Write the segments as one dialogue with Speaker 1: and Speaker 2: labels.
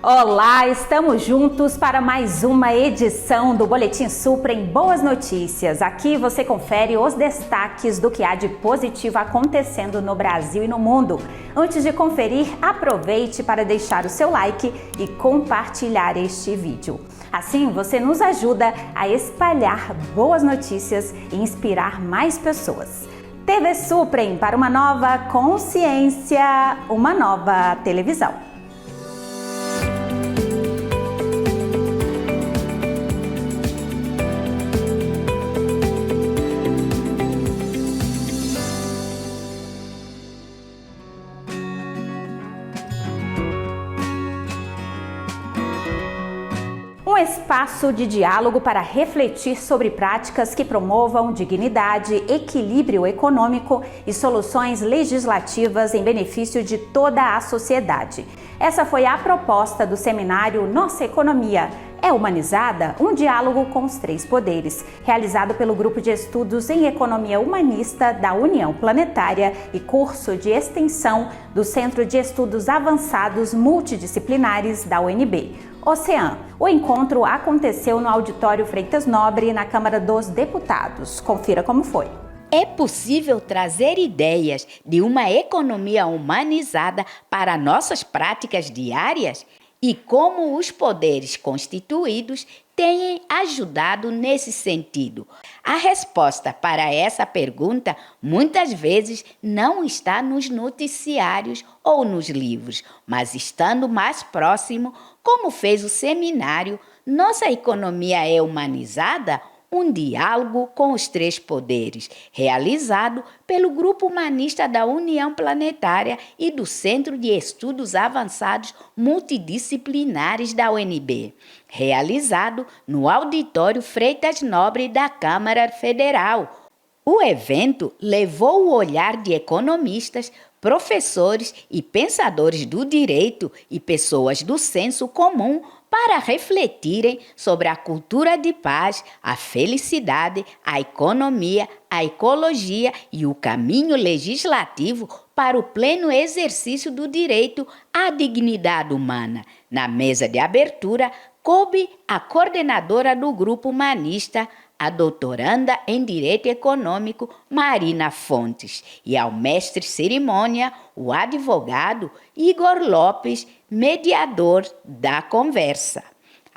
Speaker 1: Olá, estamos juntos para mais uma edição do Boletim Suprem Boas Notícias. Aqui você confere os destaques do que há de positivo acontecendo no Brasil e no mundo. Antes de conferir, aproveite para deixar o seu like e compartilhar este vídeo. Assim, você nos ajuda a espalhar boas notícias e inspirar mais pessoas. TV Suprem, para uma nova consciência, uma nova televisão. Um espaço de diálogo para refletir sobre práticas que promovam dignidade, equilíbrio econômico e soluções legislativas em benefício de toda a sociedade. Essa foi a proposta do seminário Nossa Economia é Humanizada? Um diálogo com os três poderes, realizado pelo Grupo de Estudos em Economia Humanista da União Planetária e curso de extensão do Centro de Estudos Avançados Multidisciplinares da UNB. Ocean. O encontro aconteceu no Auditório Freitas Nobre, na Câmara dos Deputados. Confira como foi.
Speaker 2: É possível trazer ideias de uma economia humanizada para nossas práticas diárias? E como os poderes constituídos têm ajudado nesse sentido? A resposta para essa pergunta muitas vezes não está nos noticiários ou nos livros, mas estando mais próximo, como fez o seminário Nossa Economia é Humanizada? Um diálogo com os três poderes, realizado pelo Grupo Humanista da União Planetária e do Centro de Estudos Avançados Multidisciplinares da UNB, realizado no Auditório Freitas Nobre da Câmara Federal. O evento levou o olhar de economistas, professores e pensadores do direito e pessoas do senso comum para refletirem sobre a cultura de paz, a felicidade, a economia, a ecologia e o caminho legislativo para o pleno exercício do direito à dignidade humana. Na mesa de abertura, coube a coordenadora do Grupo Humanista, a doutoranda em Direito Econômico, Marina Fontes, e ao mestre-cerimônia, o advogado Igor Lopes, mediador da conversa.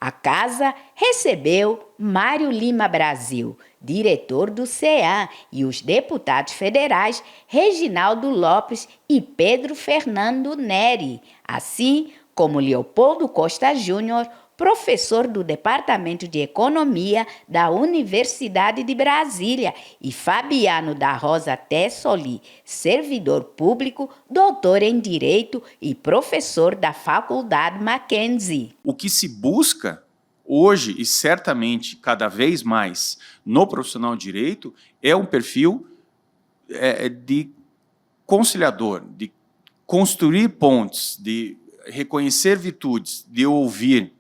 Speaker 2: A casa recebeu Mário Lima Brasil, diretor do CEAM, e os deputados federais Reginaldo Lopes e Pedro Fernando Neri, assim como Leopoldo Costa Júnior, professor do Departamento de Economia da Universidade de Brasília, e Fabiano da Rosa Tessoli, servidor público, doutor em Direito e professor da Faculdade Mackenzie.
Speaker 3: O que se busca hoje, e certamente cada vez mais no profissional de direito, é um perfil de conciliador, de construir pontes, de reconhecer virtudes, de ouvir,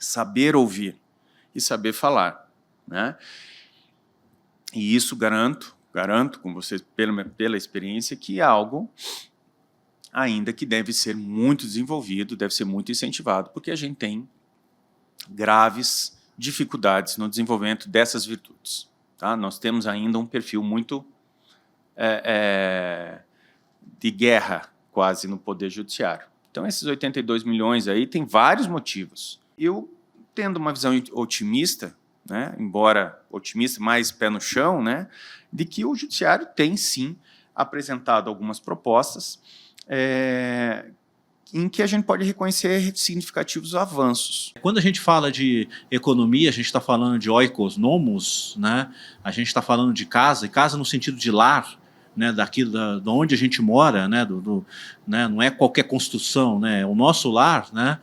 Speaker 3: saber ouvir e saber falar, né? E isso garanto com vocês, pela experiência, que é algo ainda que deve ser muito desenvolvido, deve ser muito incentivado, porque a gente tem graves dificuldades no desenvolvimento dessas virtudes. Tá? Nós temos ainda um perfil muito de guerra, quase, no Poder Judiciário. Então, esses 82 milhões aí tem vários motivos. Eu, tendo uma visão otimista, né, embora otimista, mais pé no chão, né, de que o Judiciário tem, sim, apresentado algumas propostas em que a gente pode reconhecer significativos avanços.
Speaker 4: Quando a gente fala de economia, a gente está falando de oikos nomos, né? A gente está falando de casa, e casa no sentido de lar, né, daqui de onde a gente mora, né, né, não é qualquer construção, né, é o nosso lar, né,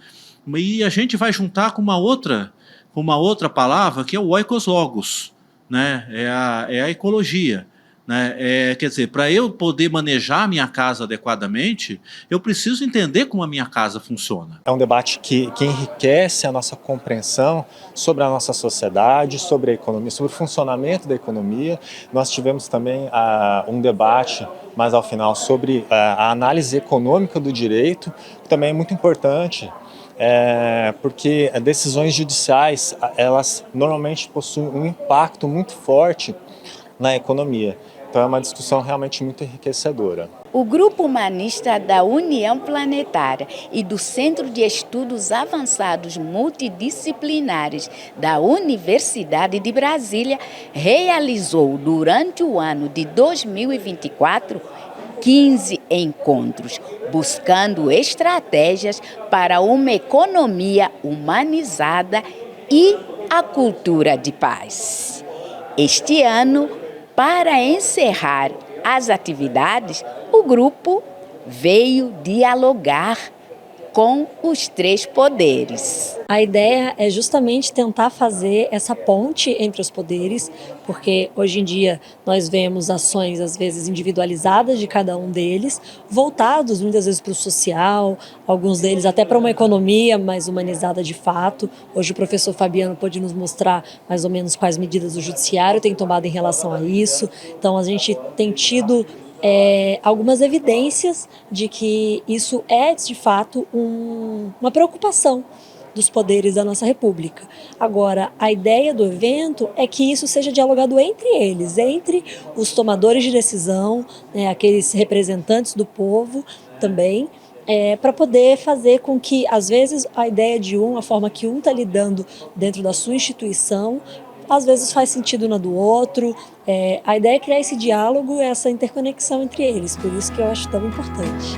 Speaker 4: e a gente vai juntar com uma outra palavra que é o oikos logos, né, é a ecologia. Né? Quer dizer, para eu poder manejar a minha casa adequadamente, eu preciso entender como a minha casa funciona.
Speaker 5: É um debate que enriquece a nossa compreensão sobre a nossa sociedade, sobre a economia, sobre o funcionamento da economia. Nós tivemos também um debate, mais ao final, sobre a análise econômica do direito, que também é muito importante. porque decisões judiciais, elas normalmente possuem um impacto muito forte na economia. Então é uma discussão realmente muito enriquecedora.
Speaker 2: O Grupo Humanista da União Planetária e do Centro de Estudos Avançados Multidisciplinares da Universidade de Brasília realizou durante o ano de 2024 15 encontros, buscando estratégias para uma economia humanizada e a cultura de paz. Este ano, para encerrar as atividades, o grupo veio dialogar com os três poderes.
Speaker 6: A ideia é justamente tentar fazer essa ponte entre os poderes, porque hoje em dia nós vemos ações às vezes individualizadas de cada um deles, voltados muitas vezes para o social, alguns deles até para uma economia mais humanizada de fato. Hoje o professor Fabiano pôde nos mostrar mais ou menos quais medidas o judiciário tem tomado em relação a isso. Então a gente tem tido algumas evidências de que isso é, de fato, uma preocupação dos poderes da nossa República. Agora, a ideia do evento é que isso seja dialogado entre eles, entre os tomadores de decisão, né, aqueles representantes do povo também, para poder fazer com que, às vezes, a ideia de a forma que um está lidando dentro da sua instituição, às vezes faz sentido na do outro. A ideia é criar esse diálogo, essa interconexão entre eles, por isso que eu acho tão importante.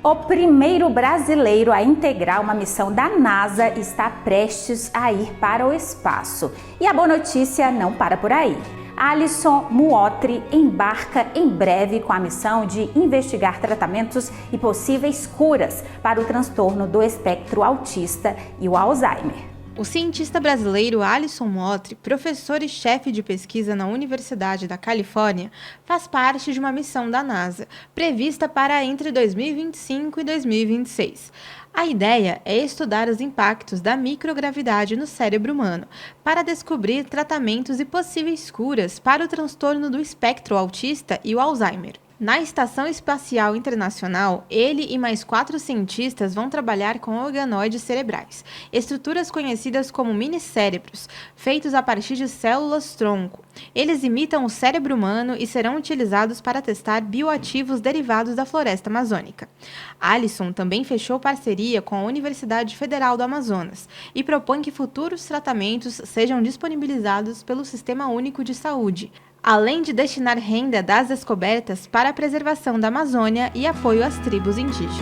Speaker 1: O primeiro brasileiro a integrar uma missão da NASA está prestes a ir para o espaço. E a boa notícia não para por aí. Alisson Muotri embarca em breve com a missão de investigar tratamentos e possíveis curas para o transtorno do espectro autista e o Alzheimer.
Speaker 7: O cientista brasileiro Alisson Muotri, professor e chefe de pesquisa na Universidade da Califórnia, faz parte de uma missão da NASA, prevista para entre 2025 e 2026. A ideia é estudar os impactos da microgravidade no cérebro humano, para descobrir tratamentos e possíveis curas para o transtorno do espectro autista e o Alzheimer. Na Estação Espacial Internacional, ele e mais 4 cientistas vão trabalhar com organoides cerebrais, estruturas conhecidas como minicérebros, feitos a partir de células-tronco. Eles imitam o cérebro humano e serão utilizados para testar bioativos derivados da floresta amazônica. Alisson também fechou parceria com a Universidade Federal do Amazonas e propõe que futuros tratamentos sejam disponibilizados pelo Sistema Único de Saúde, além de destinar renda das descobertas para a preservação da Amazônia e apoio às tribos indígenas.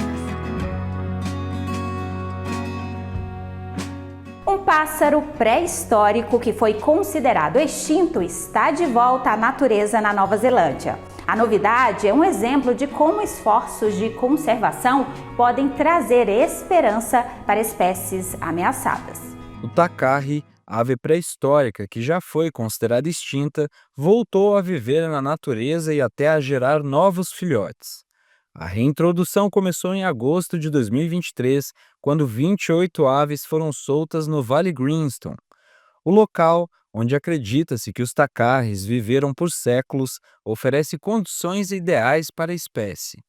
Speaker 1: Um pássaro pré-histórico que foi considerado extinto está de volta à natureza na Nova Zelândia. A novidade é um exemplo de como esforços de conservação podem trazer esperança para espécies ameaçadas.
Speaker 8: O tacarri, ave pré-histórica que já foi considerada extinta, voltou a viver na natureza e até a gerar novos filhotes. A reintrodução começou em agosto de 2023, quando 28 aves foram soltas no Vale Greenstone. O local, onde acredita-se que os tacarris viveram por séculos, oferece condições ideais para a espécie.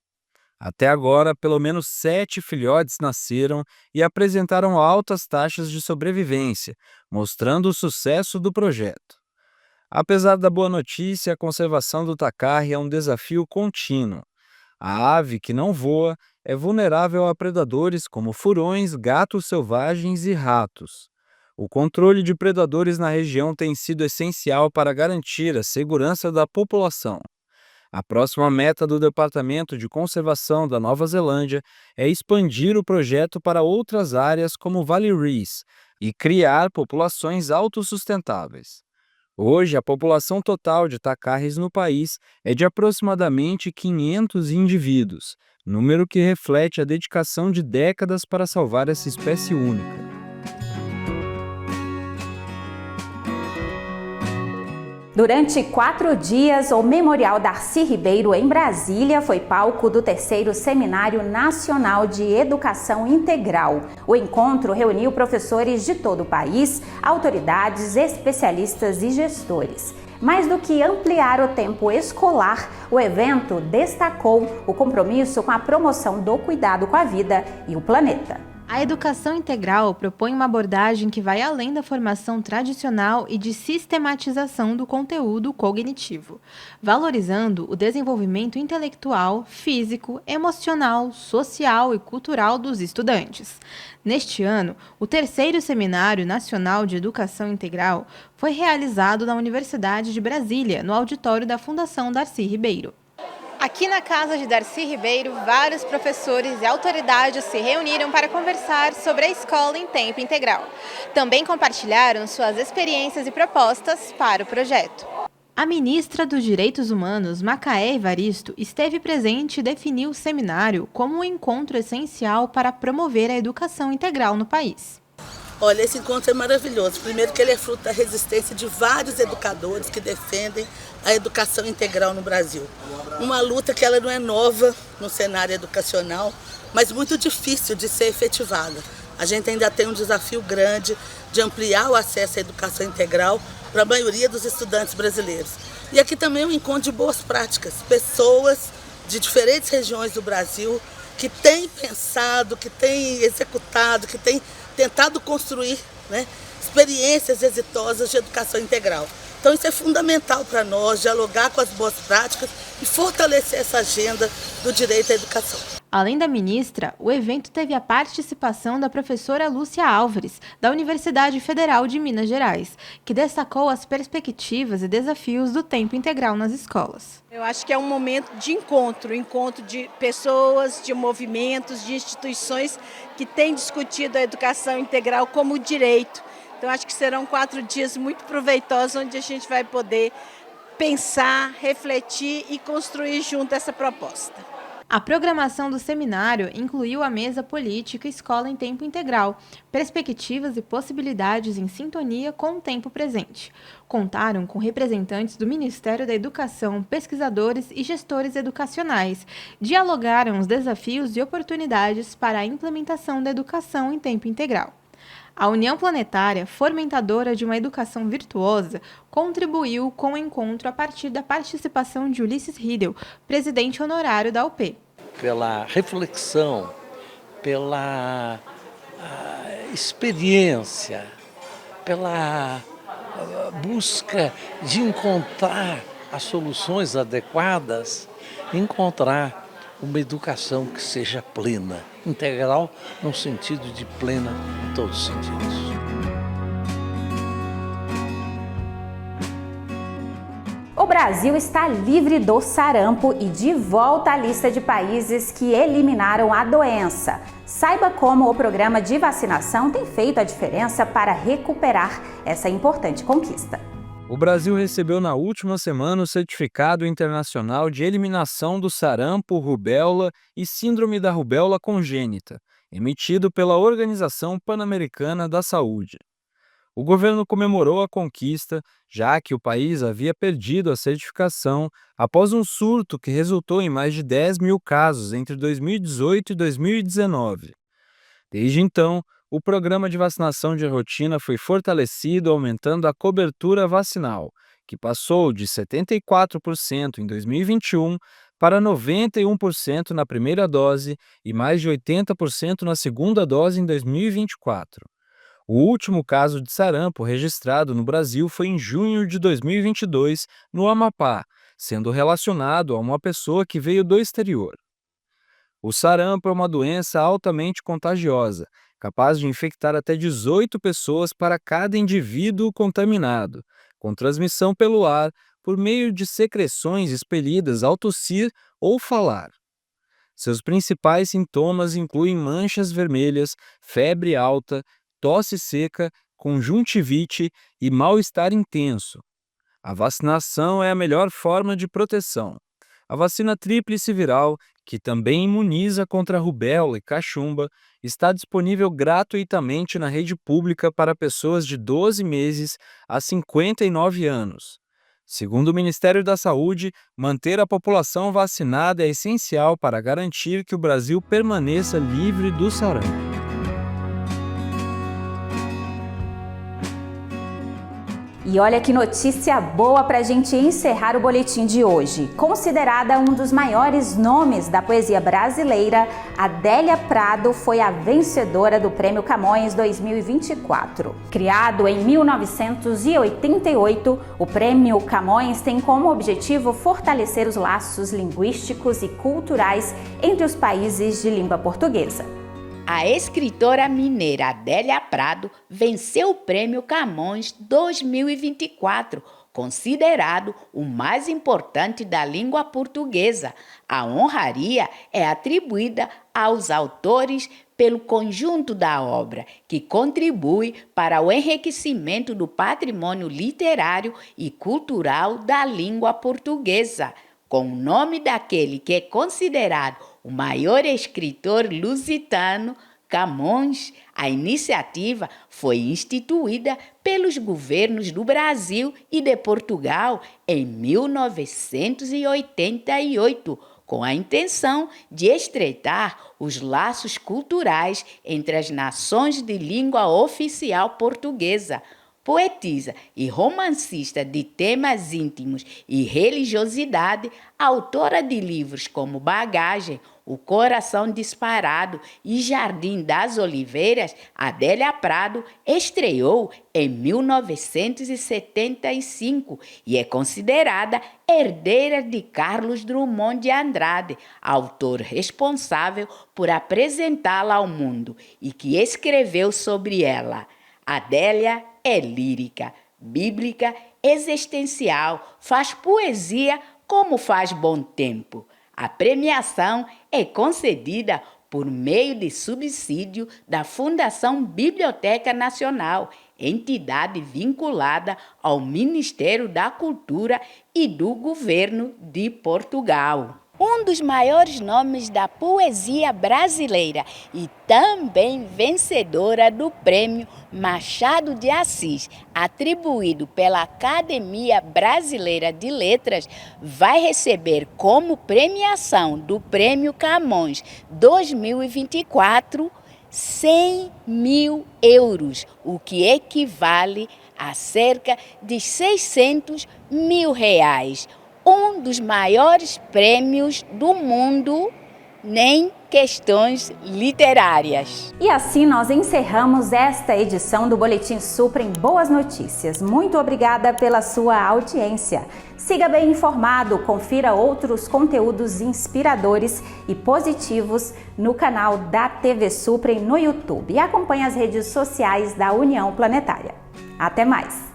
Speaker 8: Até agora, pelo menos 7 filhotes nasceram e apresentaram altas taxas de sobrevivência, mostrando o sucesso do projeto. Apesar da boa notícia, a conservação do tacarri é um desafio contínuo. A ave, que não voa, é vulnerável a predadores como furões, gatos selvagens e ratos. O controle de predadores na região tem sido essencial para garantir a segurança da população. A próxima meta do Departamento de Conservação da Nova Zelândia é expandir o projeto para outras áreas como o Vale Rees e criar populações autossustentáveis. Hoje, a população total de tacarris no país é de aproximadamente 500 indivíduos, número que reflete a dedicação de décadas para salvar essa espécie única.
Speaker 1: Durante 4 dias, o Memorial Darcy Ribeiro, em Brasília, foi palco do 3º Seminário Nacional de Educação Integral. O encontro reuniu professores de todo o país, autoridades, especialistas e gestores. Mais do que ampliar o tempo escolar, o evento destacou o compromisso com a promoção do cuidado com a vida e o planeta.
Speaker 7: A educação integral propõe uma abordagem que vai além da formação tradicional e de sistematização do conteúdo cognitivo, valorizando o desenvolvimento intelectual, físico, emocional, social e cultural dos estudantes. Neste ano, o 3º Seminário Nacional de Educação Integral foi realizado na Universidade de Brasília, no auditório da Fundação Darcy Ribeiro. Aqui na casa de Darcy Ribeiro, vários professores e autoridades se reuniram para conversar sobre a escola em tempo integral. Também compartilharam suas experiências e propostas para o projeto. A ministra dos Direitos Humanos, Macaé Evaristo, esteve presente e definiu o seminário como um encontro essencial para promover a educação integral no país.
Speaker 9: Olha, esse encontro é maravilhoso. Primeiro que ele é fruto da resistência de vários educadores que defendem a educação integral no Brasil. Uma luta que ela não é nova no cenário educacional, mas muito difícil de ser efetivada. A gente ainda tem um desafio grande de ampliar o acesso à educação integral para a maioria dos estudantes brasileiros. E aqui também é um encontro de boas práticas. Pessoas de diferentes regiões do Brasil que têm pensado, que têm executado, que têm tentado construir, experiências exitosas de educação integral. Então isso é fundamental para nós, dialogar com as boas práticas e fortalecer essa agenda do direito à educação.
Speaker 7: Além da ministra, o evento teve a participação da professora Lúcia Álvares, da Universidade Federal de Minas Gerais, que destacou as perspectivas e desafios do tempo integral nas escolas.
Speaker 10: Eu acho que é um momento de encontro de pessoas, de movimentos, de instituições que têm discutido a educação integral como direito. Então acho que serão 4 dias muito proveitosos, onde a gente vai poder pensar, refletir e construir junto essa proposta.
Speaker 7: A programação do seminário incluiu a mesa política Escola em Tempo Integral, perspectivas e possibilidades em sintonia com o tempo presente. Contaram com representantes do Ministério da Educação, pesquisadores e gestores educacionais. Dialogaram os desafios e oportunidades para a implementação da educação em tempo integral. A União Planetária, fomentadora de uma educação virtuosa, contribuiu com o encontro a partir da participação de Ulisses Riedel, presidente honorário da UP.
Speaker 11: Pela reflexão, pela experiência, pela busca de encontrar as soluções adequadas, encontrar uma educação que seja plena, integral no sentido de plena em todos os sentidos.
Speaker 1: O Brasil está livre do sarampo e de volta à lista de países que eliminaram a doença. Saiba como o programa de vacinação tem feito a diferença para recuperar essa importante conquista.
Speaker 8: O Brasil recebeu na última semana o Certificado Internacional de Eliminação do Sarampo, Rubéola e Síndrome da Rubéola Congênita, emitido pela Organização Pan-Americana da Saúde. O governo comemorou a conquista, já que o país havia perdido a certificação após um surto que resultou em mais de 10 mil casos entre 2018 e 2019. Desde então, o programa de vacinação de rotina foi fortalecido, aumentando a cobertura vacinal, que passou de 74% em 2021 para 91% na primeira dose e mais de 80% na segunda dose em 2024. O último caso de sarampo registrado no Brasil foi em junho de 2022, no Amapá, sendo relacionado a uma pessoa que veio do exterior. O sarampo é uma doença altamente contagiosa, capaz de infectar até 18 pessoas para cada indivíduo contaminado, com transmissão pelo ar por meio de secreções expelidas ao tossir ou falar. Seus principais sintomas incluem manchas vermelhas, febre alta, tosse seca, conjuntivite e mal-estar intenso. A vacinação é a melhor forma de proteção. A vacina tríplice viral, que também imuniza contra rubéola e cachumba, está disponível gratuitamente na rede pública para pessoas de 12 meses a 59 anos. Segundo o Ministério da Saúde, manter a população vacinada é essencial para garantir que o Brasil permaneça livre do sarampo.
Speaker 1: E olha que notícia boa para a gente encerrar o boletim de hoje. Considerada um dos maiores nomes da poesia brasileira, Adélia Prado foi a vencedora do Prêmio Camões 2024. Criado em 1988, o Prêmio Camões tem como objetivo fortalecer os laços linguísticos e culturais entre os países de língua portuguesa.
Speaker 2: A escritora mineira Adélia Prado venceu o Prêmio Camões 2024, considerado o mais importante da língua portuguesa. A honraria é atribuída aos autores pelo conjunto da obra, que contribui para o enriquecimento do patrimônio literário e cultural da língua portuguesa, com o nome daquele que é considerado o maior escritor lusitano, Camões. A iniciativa foi instituída pelos governos do Brasil e de Portugal em 1988, com a intenção de estreitar os laços culturais entre as nações de língua oficial portuguesa. Poetisa e romancista de temas íntimos e religiosidade, autora de livros como Bagagem, O Coração Disparado e Jardim das Oliveiras, Adélia Prado estreou em 1975 e é considerada herdeira de Carlos Drummond de Andrade, autor responsável por apresentá-la ao mundo e que escreveu sobre ela. Adélia é lírica, bíblica, existencial, faz poesia como faz bom tempo. A premiação é concedida por meio de subsídio da Fundação Biblioteca Nacional, entidade vinculada ao Ministério da Cultura e do Governo de Portugal. Um dos maiores nomes da poesia brasileira e também vencedora do Prêmio Machado de Assis, atribuído pela Academia Brasileira de Letras, vai receber como premiação do Prêmio Camões 2024 100 mil euros, o que equivale a cerca de 600 mil reais. Um dos maiores prêmios do mundo em questões literárias.
Speaker 1: E assim nós encerramos esta edição do Boletim Supra em Boas Notícias. Muito obrigada pela sua audiência. Siga bem informado, confira outros conteúdos inspiradores e positivos no canal da TV Supra no YouTube e acompanhe as redes sociais da União Planetária. Até mais!